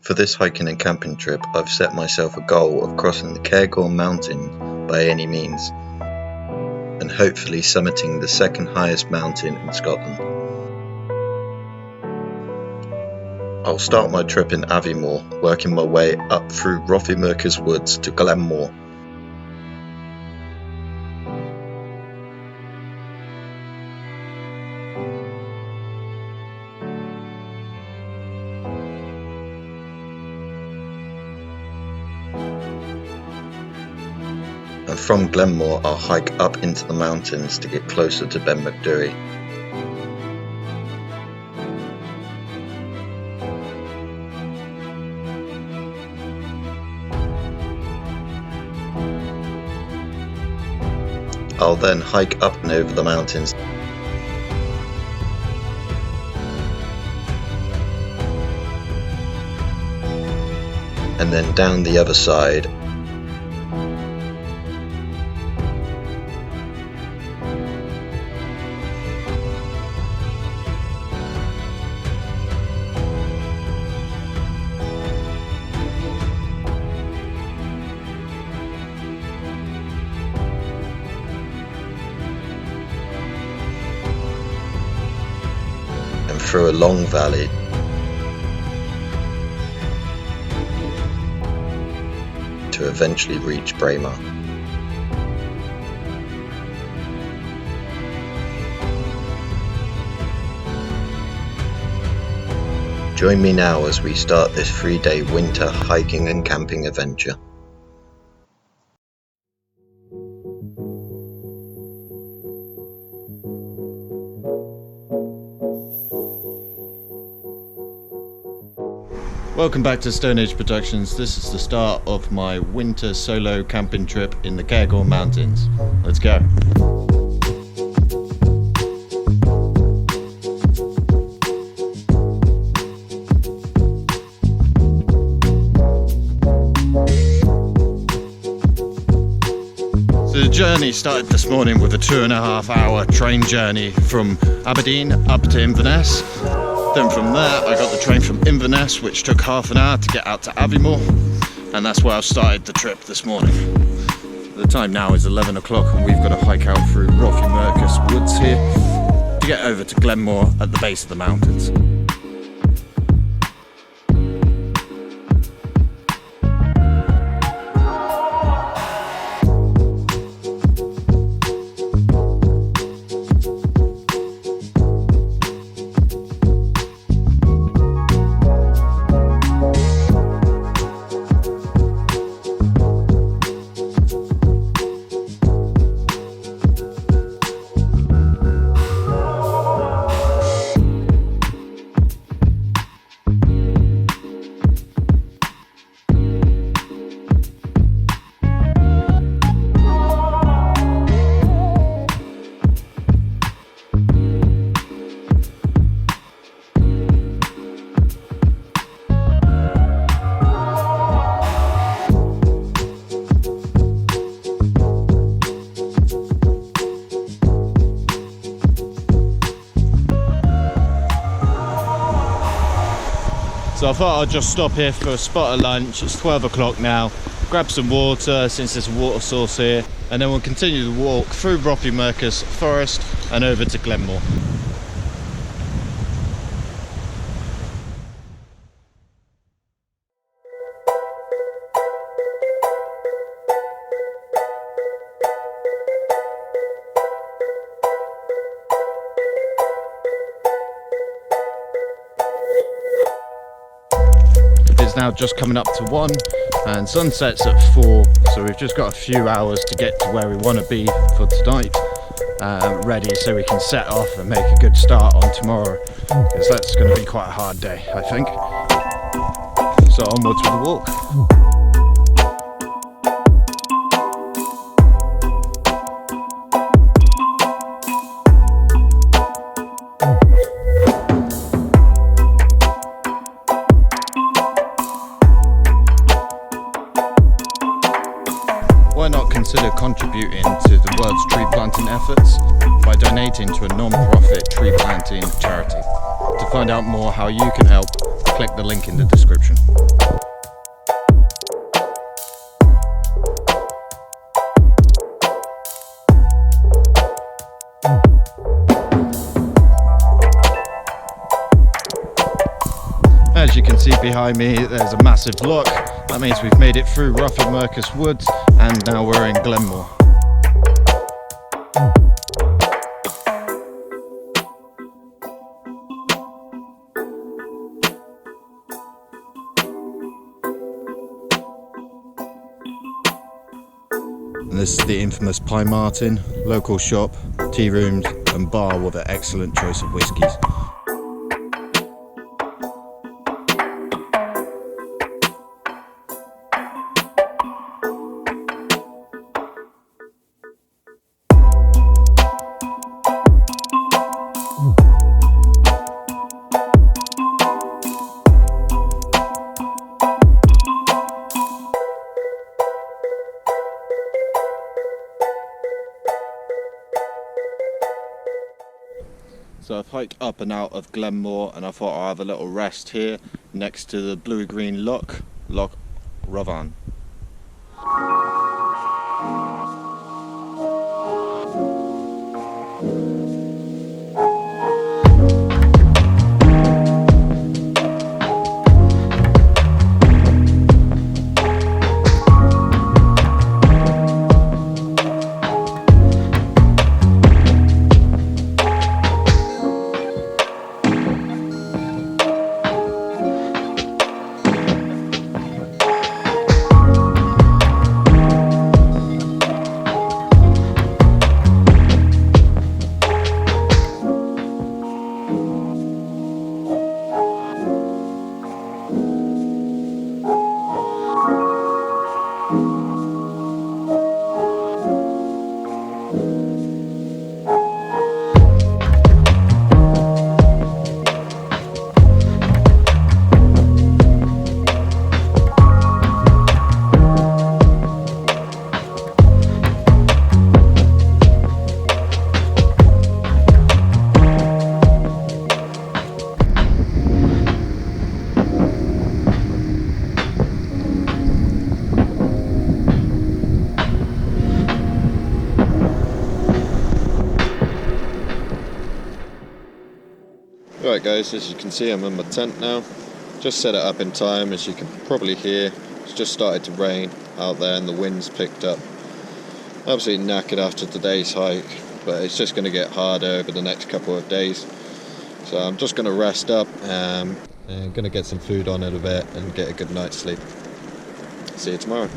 For this hiking and camping trip, I've set myself a goal of crossing the Cairngorm mountain by any means, and hopefully summiting the second highest mountain in Scotland. I'll start my trip in Aviemore, working my way up through Rothiemurchus Woods to Glenmore. And from Glenmore I'll hike up into the mountains to get closer to Ben Macdui. I'll then hike up and over the mountains and then down the other side. Through a long valley to eventually reach Braemar. Join me now as we start this 3-day winter hiking and camping adventure. Welcome back to Stone Age Productions. This is the start of my winter solo camping trip in the Cairngorm Mountains. Let's go. So the journey started this morning with a 2.5-hour train journey from Aberdeen up to Inverness. Then from there I got the train from Inverness, which took half an hour to get out to Aviemore, and that's where I started the trip this morning. The time now is 11 o'clock and we've got to hike out through Rothiemurchus Woods here to get over to Glenmore at the base of the mountains. So I thought I'd just stop here for a spot of lunch. It's 12 o'clock now. Grab some water since there's a water source here, and then we'll continue the walk through Rothiemurchus Forest and over to Glenmore. It's now just coming up to 1 and sunset's at 4, so we've just got a few hours to get to where we want to be for tonight, ready so we can set off and make a good start on tomorrow, because that's going to be quite a hard day, I think. So onwards with the walk. Why not consider contributing to the world's tree planting efforts by donating to a non-profit tree planting charity? To find out more how you can help, click the link in the description. As you can see behind me, there's a massive lock. That means we've made it through Rough and Mercus Woods, and now we're in Glenmore. And this is the infamous Pine Martin, local shop, tea rooms and bar with an excellent choice of whiskies. So I've hiked up and out of Glenmore, and I thought I'll have a little rest here next to the blue-green Loch Rovan. Right guys, as you can see I'm in my tent now. Just set it up in time. As you can probably hear, it's just started to rain out there and the wind's picked up. Absolutely knackered after today's hike, but it's just going to get harder over the next couple of days. So I'm just going to rest up and going to get some food on in a bit and get a good night's sleep. See you tomorrow.